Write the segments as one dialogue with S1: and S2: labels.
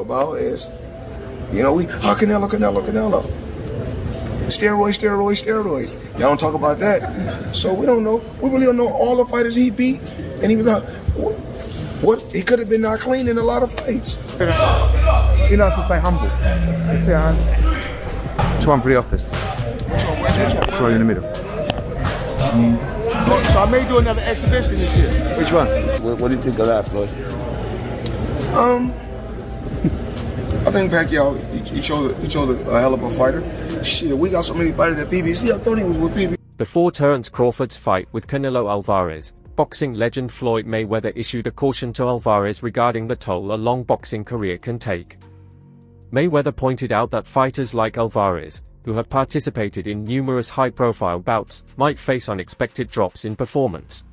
S1: about is, Canelo. Steroids. Y'all don't talk about that. So we don't know. We really don't know all the fighters he beat. And he was not, he could have been not clean in a lot of fights.
S2: You know, it's to stay humble. Stay humble. Which one for the office? Which one in the middle?
S3: So I may do another exhibition this year.
S2: Which one?
S4: What do you think of that, Floyd?
S1: I think Pacquiao, he chose a hell of a fighter. Shit, we got so many fighters at PBC, I thought he was with PBC.
S5: Before Terence Crawford's fight with Canelo Alvarez, boxing legend Floyd Mayweather issued a caution to Alvarez regarding the toll a long boxing career can take. Mayweather pointed out that fighters like Alvarez, who have participated in numerous high-profile bouts, might face unexpected drops in performance.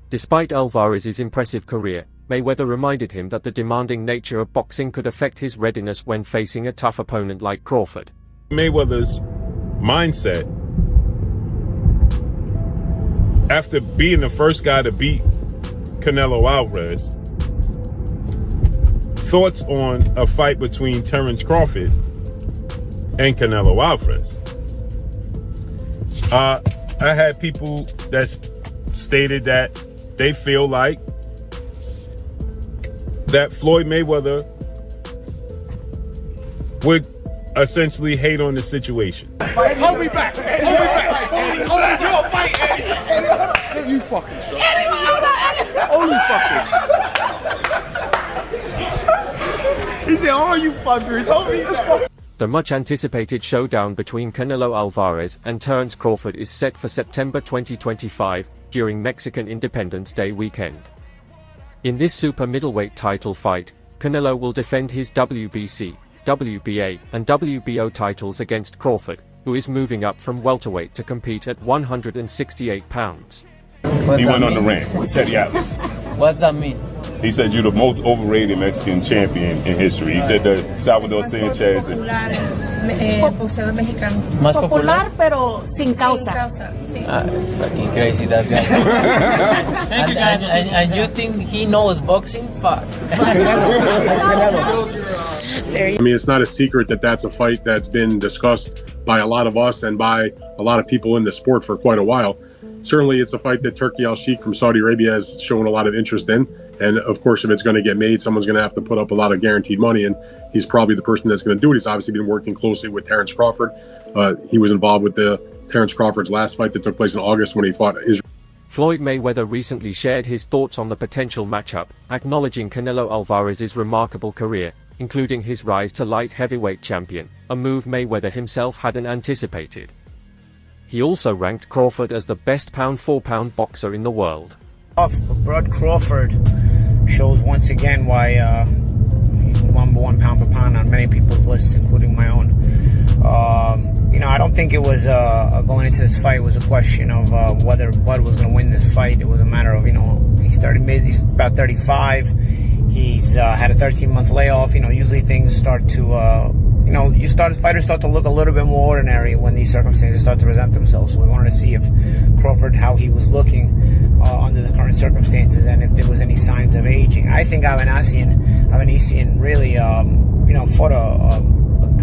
S5: Despite Alvarez's impressive career, Mayweather reminded him that the demanding nature of boxing could affect his readiness when facing a tough opponent like Crawford.
S6: Mayweather's mindset, after being the first guy to beat Canelo Alvarez, thoughts on a fight between Terence Crawford and Canelo Alvarez. I had people that stated that they feel like that Floyd Mayweather would essentially hate on the situation.
S3: Hold me back. Hold me back. Eddie, hold me back. Fight, Eddie. Eddie. You fucking stuff. Oh, you fuckers. He said, oh, you fuckers. Hold me back.
S5: The much-anticipated showdown between Canelo Alvarez and Terence Crawford is set for September 2025 during Mexican Independence Day weekend. In this super middleweight title fight, Canelo will defend his WBC, WBA, and WBO titles against Crawford, who is moving up from welterweight to compete at 168 pounds.
S7: He went on the rant with Teddy Atlas.
S8: What's that mean?
S7: He said you're the most overrated Mexican champion in history. He said that Salvador Sanchez and
S9: boxeador mexicano.
S8: Más popular,
S9: pero sin causa.
S8: Fucking crazy, that guy. and you think he knows boxing? Fuck.
S10: I mean, it's not a secret that that's a fight that's been discussed by a lot of us and by a lot of people in the sport for quite a while. Certainly, it's a fight that Turki Al-Sheikh from Saudi Arabia has shown a lot of interest in. And of course, if it's going to get made, someone's going to have to put up a lot of guaranteed money. And he's probably the person that's going to do it. He's obviously been working closely with Terence Crawford. He was involved with the Terence Crawford's last fight that took place in August when he fought Israel.
S5: Floyd Mayweather recently shared his thoughts on the potential matchup, acknowledging Canelo Alvarez's remarkable career, including his rise to light heavyweight champion, a move Mayweather himself hadn't anticipated. He also ranked Crawford as the best pound-for-pound boxer in the world.
S11: Bud Crawford shows once again why he's number one pound for pound on many people's lists, including my own. I don't think it was going into this fight was a question of whether Bud was going to win this fight. It was a matter of, he's about 35. He's had a 13-month layoff. Usually things start to fighters start to look a little bit more ordinary when these circumstances start to present themselves. So we wanted to see if Crawford, how he was looking under the current circumstances, and if there was any signs of aging. I think Avanesian really, fought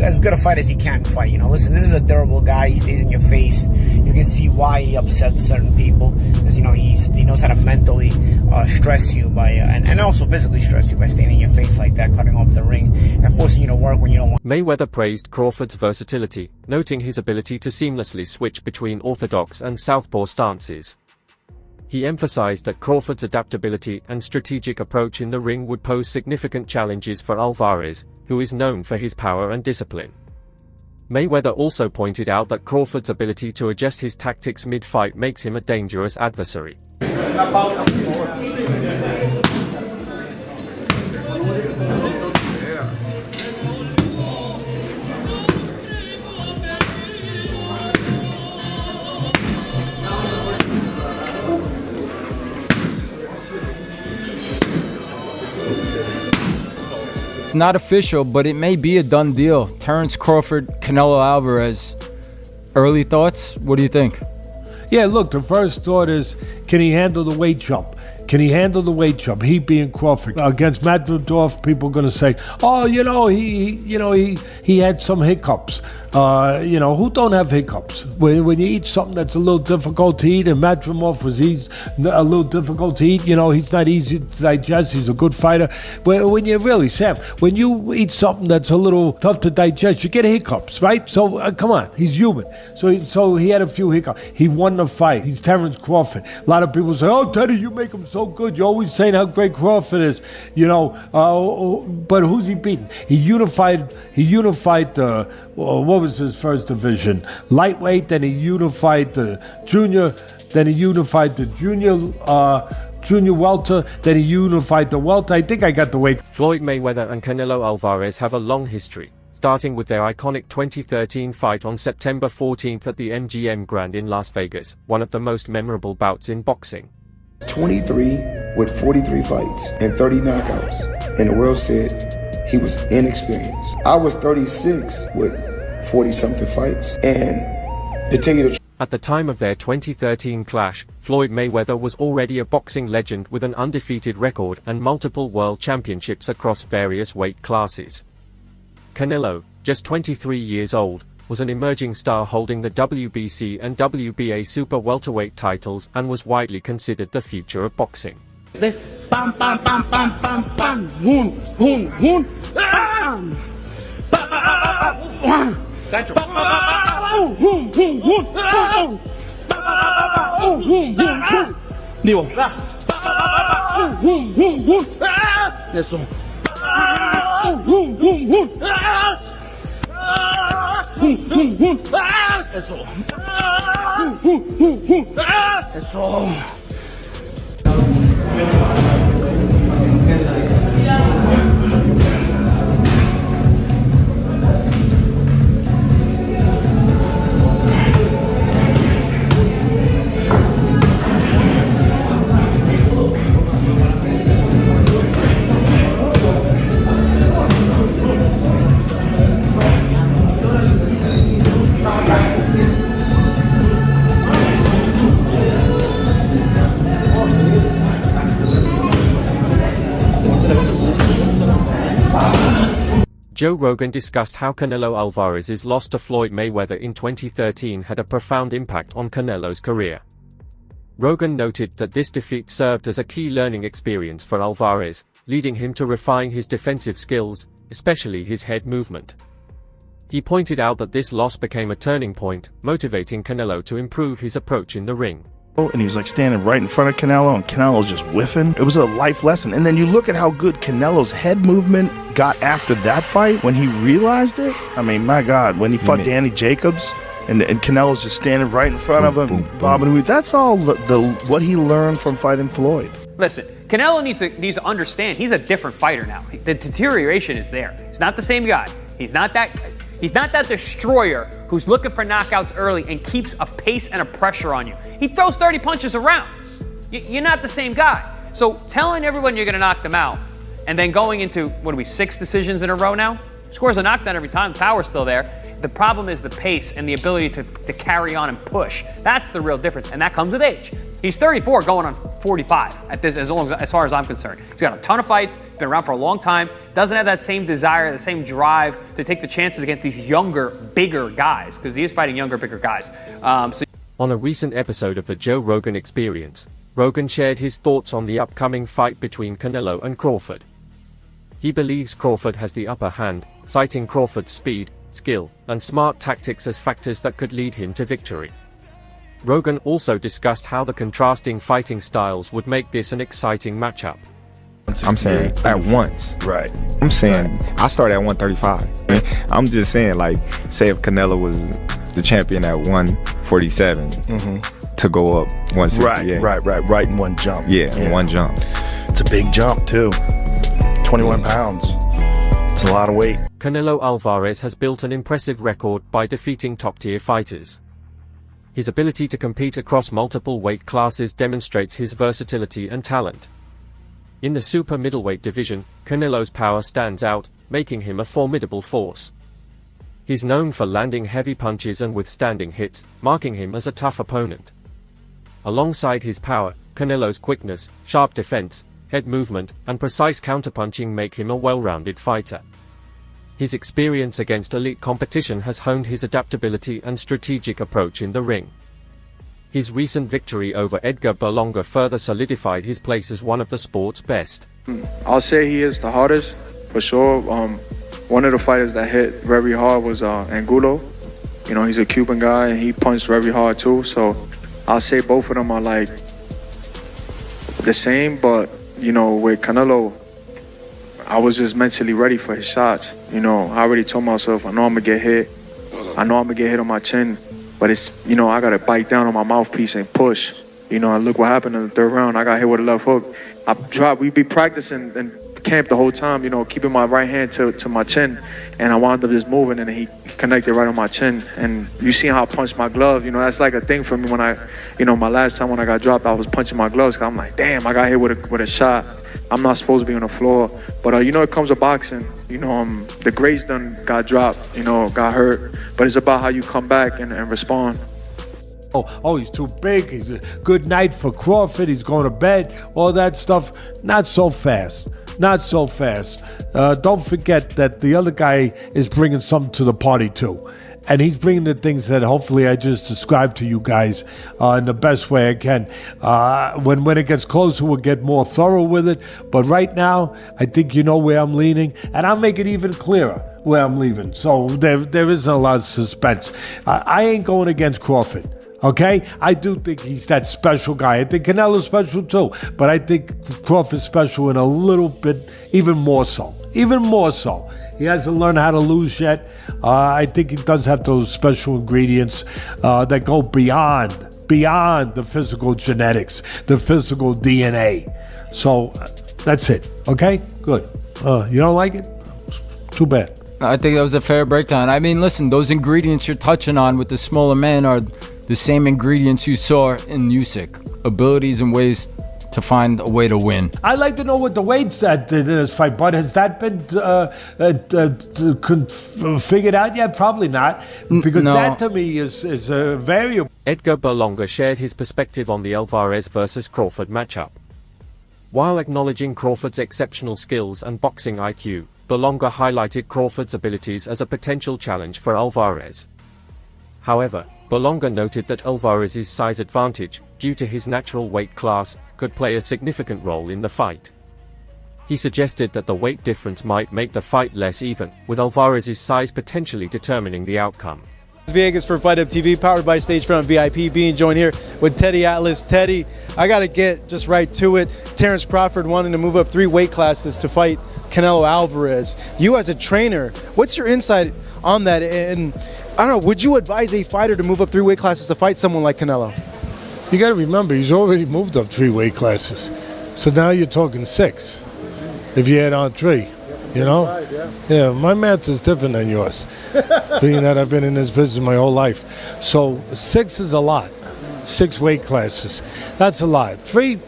S11: as good a fight as he can fight. Listen, this is a durable guy. He stays in your face. You can see why he upsets certain people, because he knows how to mentally stress you by and also physically stress you by staying in your face like that, cutting off the ring and forcing you to work when you don't want.
S5: Mayweather praised Crawford's versatility, noting his ability to seamlessly switch between orthodox and southpaw stances. He emphasized that Crawford's adaptability and strategic approach in the ring would pose significant challenges for Alvarez, who is known for his power and discipline. Mayweather also pointed out that Crawford's ability to adjust his tactics mid-fight makes him a dangerous adversary.
S12: Not official, but it may be a done deal. Terence Crawford, Canelo Alvarez. Early thoughts? What do you think?
S13: Yeah, look, the first thought is, can he handle the weight jump?
S4: Can he handle the weight jump? He being Crawford against Madridov, people are going to say, "Oh, he had some hiccups." Who don't have hiccups? When you eat something that's a little difficult to eat, and Madrimov was a little difficult to eat. He's not easy to digest. He's a good fighter. When you eat something that's a little tough to digest, you get hiccups, right? So come on, he's human. So he had a few hiccups. He won the fight. He's Terence Crawford. A lot of people say, "Oh, Teddy, you make him so good. You're always saying how great Crawford is." But who's he beating? He unified the. What was his first division? Lightweight. Then he unified the junior. Then he unified the junior welter. Then he unified the welter. I think I got the weight.
S5: Floyd Mayweather and Canelo Alvarez have a long history, starting with their iconic 2013 fight on September 14th at the MGM Grand in Las Vegas, one of the most memorable bouts in boxing.
S1: 23 with 43 fights and 30 knockouts. And the world said he was inexperienced. I was 36 with 40-something fights. And to tell you the truth,
S5: at the time of their 2013 clash, Floyd Mayweather was already a boxing legend with an undefeated record and multiple world championships across various weight classes. Canelo, just 23 years old, was an emerging star holding the WBC and WBA super welterweight titles and was widely considered the future of boxing.
S3: Bam, bam, bam, bam, bam, bam, hun, hun, hun, bam, Digo, eso. Eso.
S5: Joe Rogan discussed how Canelo Alvarez's loss to Floyd Mayweather in 2013 had a profound impact on Canelo's career. Rogan noted that this defeat served as a key learning experience for Alvarez, leading him to refine his defensive skills, especially his head movement. He pointed out that this loss became a turning point, motivating Canelo to improve his approach in the ring.
S2: And he was like standing right in front of Canelo, and Canelo's just whiffing. It was a life lesson. And then you look at how good Canelo's head movement got after that fight when he realized it. I mean, my God, when he fought Danny Jacobs and Canelo's just standing right in front of him, bobbing and weaving. That's all what he learned from fighting Floyd.
S13: Listen, Canelo needs to understand he's a different fighter now. The deterioration is there. He's not the same guy. He's not that destroyer who's looking for knockouts early and keeps a pace and a pressure on you. He throws 30 punches around. You're not the same guy. So telling everyone you're going to knock them out and then going into, 6 decisions in a row now? Scores a knockdown every time, power's still there. The problem is the pace and the ability to carry on and push. That's the real difference, and that comes with age. He's 34 going on 45 as far as I'm concerned. He's got a ton of fights, been around for a long time, doesn't have that same desire, the same drive to take the chances against these younger, bigger guys, because he is fighting younger, bigger guys.
S5: On a recent episode of the Joe Rogan Experience, Rogan shared his thoughts on the upcoming fight between Canelo and Crawford. He believes Crawford has the upper hand, citing Crawford's speed, skill, and smart tactics as factors that could lead him to victory. Rogan also discussed how the contrasting fighting styles would make this an exciting matchup.
S14: I'm saying at once.
S2: Right.
S14: I'm saying I started at 135. I'm just saying, like, say if Canelo was the champion at 147 to go up 168.
S2: Right in one jump.
S14: Yeah, in one jump.
S2: It's a big jump too. 21 pounds. It's a lot of weight.
S5: Canelo Alvarez has built an impressive record by defeating top-tier fighters. His ability to compete across multiple weight classes demonstrates his versatility and talent. In the super middleweight division, Canelo's power stands out, making him a formidable force. He's known for landing heavy punches and withstanding hits, marking him as a tough opponent. Alongside his power, Canelo's quickness, sharp defense, head movement, and precise counterpunching make him a well-rounded fighter. His experience against elite competition has honed his adaptability and strategic approach in the ring. His recent victory over Edgar Berlanga further solidified his place as one of the sport's best.
S15: I'll say he is the hardest, for sure. One of the fighters that hit very hard was Angulo. You know, he's a Cuban guy, and he punched very hard too. So I'll say both of them are like the same, but, you know, with Canelo, I was just mentally ready for his shots. You know, I already told myself, I know I'm gonna get hit. I know I'm gonna get hit on my chin, but it's, you know, I gotta bite down on my mouthpiece and push. You know, and look what happened in the third round. I got hit with a left hook. I dropped, we'd be practicing in camp the whole time, you know, keeping my right hand to my chin, and I wound up just moving, and he connected right on my chin. And you see how I punched my glove, you know, that's like a thing for me when I, you know, my last time when I got dropped, I was punching my gloves, cause I'm like, damn, I got hit with a shot. I'm not supposed to be on the floor, but you know, it comes to boxing. You know, the greats done got dropped, you know, got hurt, but it's about how you come back and respond.
S4: Oh, he's too big. He's a good night for Crawford. He's going to bed. All that stuff. Not so fast. Not so fast. Don't forget that the other guy is bringing something to the party too. And he's bringing the things that hopefully I just described to you guys in the best way I can. When it gets closer, we'll get more thorough with it. But right now, I think you know where I'm leaning. And I'll make it even clearer where I'm leaving. So there isn't a lot of suspense. I ain't going against Crawford. Okay? I do think he's that special guy. I think Canelo's special too. But I think Crawford's special in a little bit, even more so. Even more so. He hasn't learned how to lose yet. I think he does have those special ingredients that go beyond the physical genetics, the physical DNA. So that's it. Okay? Good. You don't like it? Too bad.
S12: I think that was a fair breakdown. I mean, listen, those ingredients you're touching on with the smaller man are the same ingredients you saw in Usyk. Abilities and ways to find a way to win.
S4: I'd like to know what the weights that did in this fight, but has that been figured out yet? Probably not, because that to me is a variable.
S5: Edgar Berlanga shared his perspective on the Alvarez versus Crawford matchup. While acknowledging Crawford's exceptional skills and boxing IQ, Berlanga highlighted Crawford's abilities as a potential challenge for Alvarez. However, Berlanga noted that Alvarez's size advantage, due to his natural weight class, could play a significant role in the fight. He suggested that the weight difference might make the fight less even, with Alvarez's size potentially determining the outcome.
S16: Vegas for Fight Up TV, powered by Stagefront VIP, being joined here with Teddy Atlas. Teddy, I gotta get just right to it. Terence Crawford wanting to move up 3 weight classes to fight Canelo Alvarez. You as a trainer, what's your insight on that? And I don't know, would you advise a fighter to move up 3 weight classes to fight someone like Canelo?
S4: You got to remember, he's already moved up 3 weight classes. So now you're talking 6, if you add on 3, you know? Yeah, my math is different than yours, being that I've been in this business my whole life. So 6 is a lot, 6 weight classes. That's a lot. 3,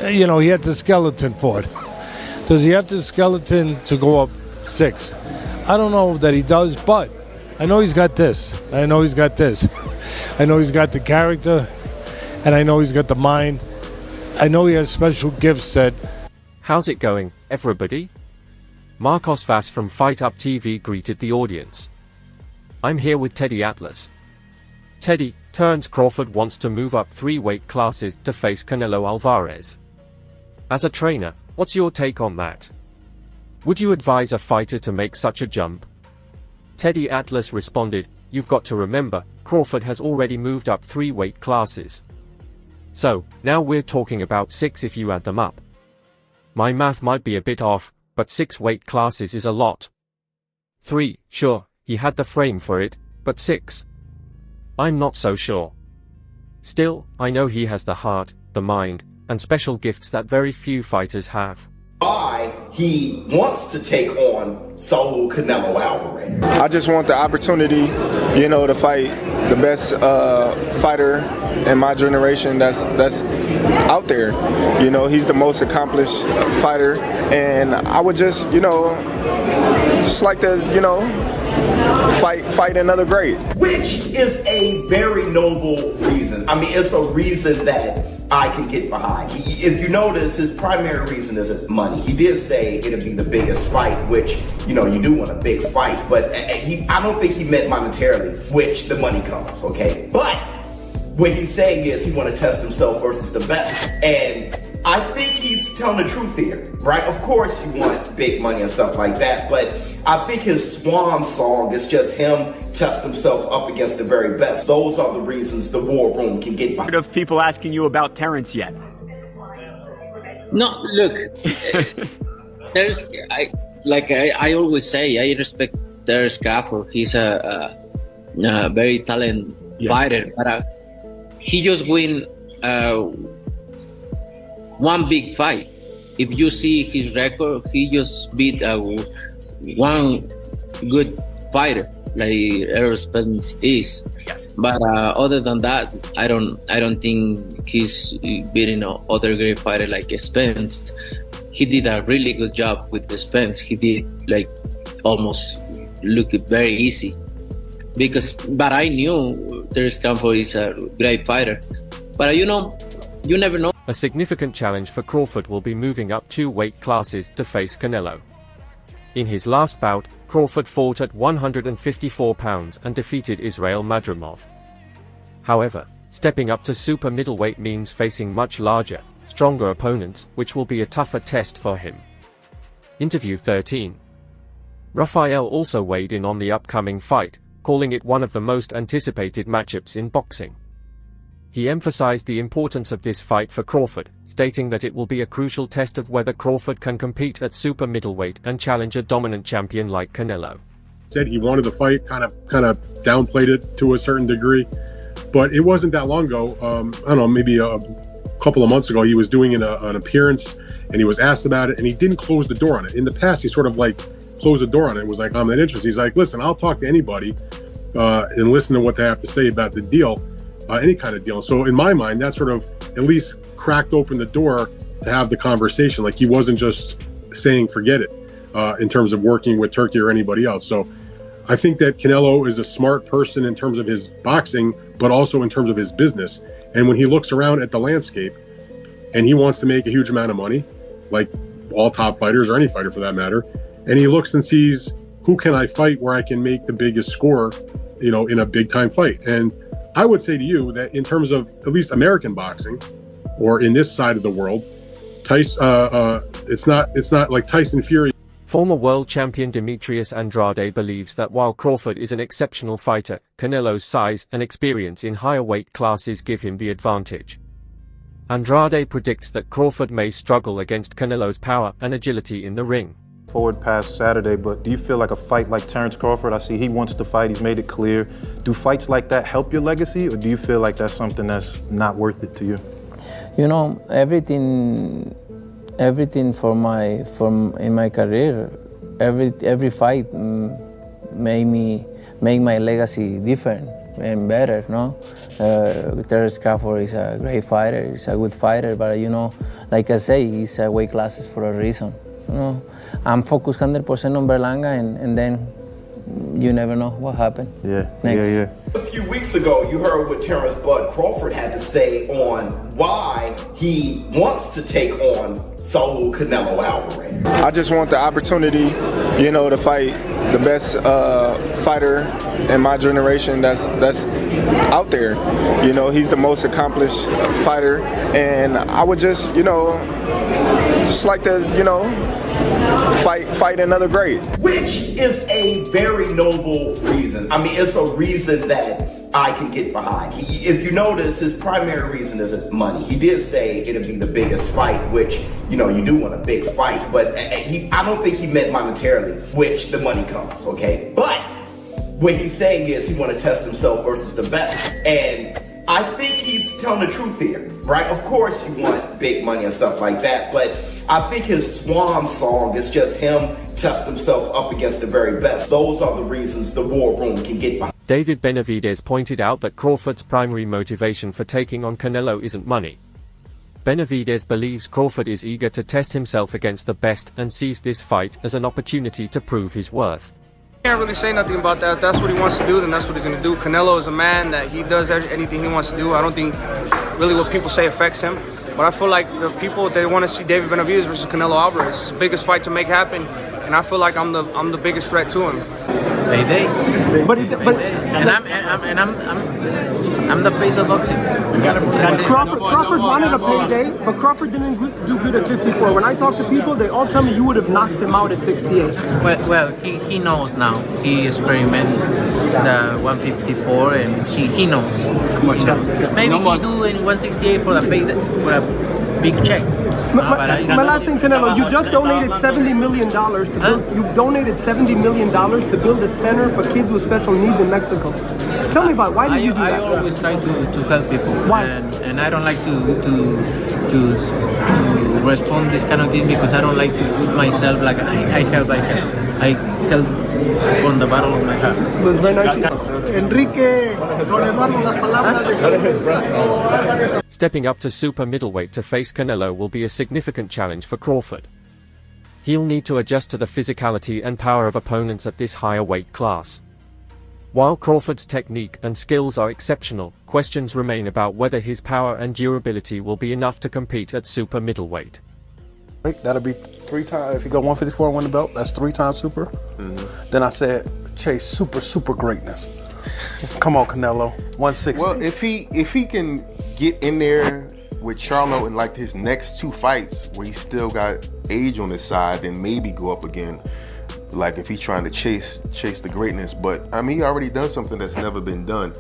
S4: you know, he had the skeleton for it. Does he have the skeleton to go up 6? I don't know that he does, but I know he's got this. I know he's got this. I know he's got the character, and I know he's got the mind. I know he has special gifts that...
S5: How's it going, everybody? Marcos Vaz from Fight Up TV greeted the audience. I'm here with Teddy Atlas. Teddy, Terence Crawford wants to move up 3 weight classes to face Canelo Alvarez. As a trainer, what's your take on that? Would you advise a fighter to make such a jump? Teddy Atlas responded, "You've got to remember, Crawford has already moved up 3 weight classes. So, now we're talking about 6 if you add them up. My math might be a bit off, but 6 weight classes is a lot. 3, sure, he had the frame for it, but 6? I'm not so sure. Still, I know he has the heart, the mind, and special gifts that very few fighters have."
S17: Why he wants to take on Saul Canelo Alvarez.
S14: I just want the opportunity, you know, to fight the best fighter in my generation that's out there. You know, he's the most accomplished fighter, and I would just, you know, just like to, you know, fight another great.
S17: Which is a very noble reason. I mean, it's a reason that I can get behind. If you notice, his primary reason isn't money. He did say it'd be the biggest fight, which, you know, you do want a big fight, but I don't think he meant monetarily, which the money comes, okay? But what he's saying is he want to test himself versus the best. And I think he's telling the truth here, right? Of course you want big money and stuff like that, but I think his swan song is just him test himself up against the very best. Those are the reasons the war room can get behind.
S13: Of people asking you about Terence yet?
S18: No, look, I always say, I respect Terence Crawford. He's a very talented fighter, but he just win one big fight. If you see his record, he just beat one good fighter like Errol Spence is. But other than that, I don't think he's beating other great fighter like Spence. He did a really good job with Spence. He did like almost look very easy. But I knew Terence Crawford is a great fighter. But you never know.
S5: A significant challenge for Crawford will be moving up 2 weight classes to face Canelo. In his last bout, Crawford fought at 154 pounds and defeated Israel Madrimov. However, stepping up to super middleweight means facing much larger, stronger opponents, which will be a tougher test for him. Interview 13. Rafael also weighed in on the upcoming fight, calling it one of the most anticipated matchups in boxing. He emphasized the importance of this fight for Crawford, stating that it will be a crucial test of whether Crawford can compete at super middleweight and challenge a dominant champion like Canelo.
S10: Said he wanted the fight, kind of downplayed it to a certain degree, but it wasn't that long ago. I don't know, maybe a couple of months ago, he was doing an appearance and he was asked about it and he didn't close the door on it. In the past, he sort of like closed the door on it. It was like, I'm not interested. He's like, listen, I'll talk to anybody and listen to what they have to say about the deal. Any kind of deal. So in my mind, that sort of at least cracked open the door to have the conversation. Like he wasn't just saying forget it in terms of working with Turkey or anybody else. So I think that Canelo is a smart person in terms of his boxing, but also in terms of his business. And when he looks around at the landscape and he wants to make a huge amount of money, like all top fighters or any fighter for that matter, and he looks and sees who can I fight where I can make the biggest score, you know, in a big time fight. And I would say to you that in terms of at least American boxing, or in this side of the world, it's not like Tyson Fury.
S5: Former world champion Demetrius Andrade believes that while Crawford is an exceptional fighter, Canelo's size and experience in higher weight classes give him the advantage. Andrade predicts that Crawford may struggle against Canelo's power and agility in the ring.
S19: Forward past Saturday, but do you feel like a fight like Terence Crawford, I see he wants to fight, he's made it clear. Do fights like that help your legacy, or do you feel like that's something that's not worth it to you?
S20: You know, everything in my career, every fight make my legacy different and better, no? Terence Crawford is a great fighter, he's a good fighter, but you know, like I say, he's a weight classes for a reason. You know, I'm focused 100% on Berlanga, and then you never know what happened.
S19: Yeah.
S17: A few weeks ago, you heard what Terence Bud Crawford had to say on why he wants to take on Saul Canelo Alvarez.
S14: I just want the opportunity, you know, to fight the best fighter in my generation that's out there. You know, he's the most accomplished fighter, and I would just, you know, just like to, you know, fight another great.
S17: Which is a very noble reason. I mean, it's a reason that I can get behind. If you notice, his primary reason isn't money. He did say it'd be the biggest fight, which, you know, you do want a big fight, but I don't think he meant monetarily, which the money comes, okay? But what he's saying is he want to test himself versus the best. And I think he's telling the truth here, right? Of course you want big money and stuff like that, but I think his swan song is just him test himself up against the very best. Those are the reasons the war room can get behind.
S5: David Benavidez pointed out that Crawford's primary motivation for taking on Canelo isn't money. Benavidez believes Crawford is eager to test himself against the best and sees this fight as an opportunity to prove his worth.
S21: Can't really say nothing about that. If that's what he wants to do, then that's what he's going to do. Canelo is a man that he does anything he wants to do. I don't think really what people say affects him. But I feel like the people, they want to see David Benavidez versus Canelo Alvarez. It's the biggest fight to make happen, and I feel like I'm the biggest threat to him.
S22: Payday. I'm the face of boxing.
S23: Crawford wanted a payday, but Crawford didn't do good at 54. When I talk to people, they all tell me you would have knocked him out at 68.
S22: Well, he knows now. He experimented 154, and he knows. Maybe he do in 168 for a big check.
S23: My last thing, Canelo, you just donated $70 million to build. You donated $70 million to build a center for kids with special needs in Mexico. Tell me about it. Why did you do that?
S22: I always try to help people. Why? And I don't like to respond this kind of thing because I don't like to put myself like I help. I help from the bottom of my heart.
S23: It was very nice. Enrique,
S5: Stepping up to super middleweight to face Canelo will be a significant challenge for Crawford. He'll need to adjust to the physicality and power of opponents at this higher weight class. While Crawford's technique and skills are exceptional, questions remain about whether his power and durability will be enough to compete at super middleweight.
S3: That'll be 3 times. If you go 154 and win the belt, that's 3 times super. Then I said, chase super greatness. Come on, Canelo, 160.
S24: Well, if he can get in there with Charlo in like his next 2 fights, where he still got age on his side, then maybe go up again. Like if he's trying to chase the greatness, but I mean he already done something that's never been done.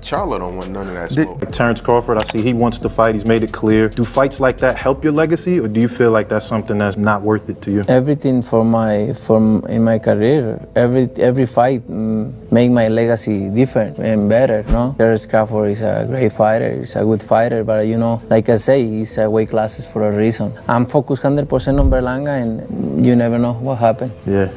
S24: Charlo don't want none of that smoke.
S19: Terence Crawford, I see he wants to fight. He's made it clear. Do fights like that help your legacy, or do you feel like that's something that's not worth it to you?
S20: Everything in my career, every fight make my legacy different and better. No, Terence Crawford is a great fighter. He's a good fighter, but like I say, he's weight classes for a reason. I'm focused 100% on Berlanga, and you never know what happened.
S19: Yeah.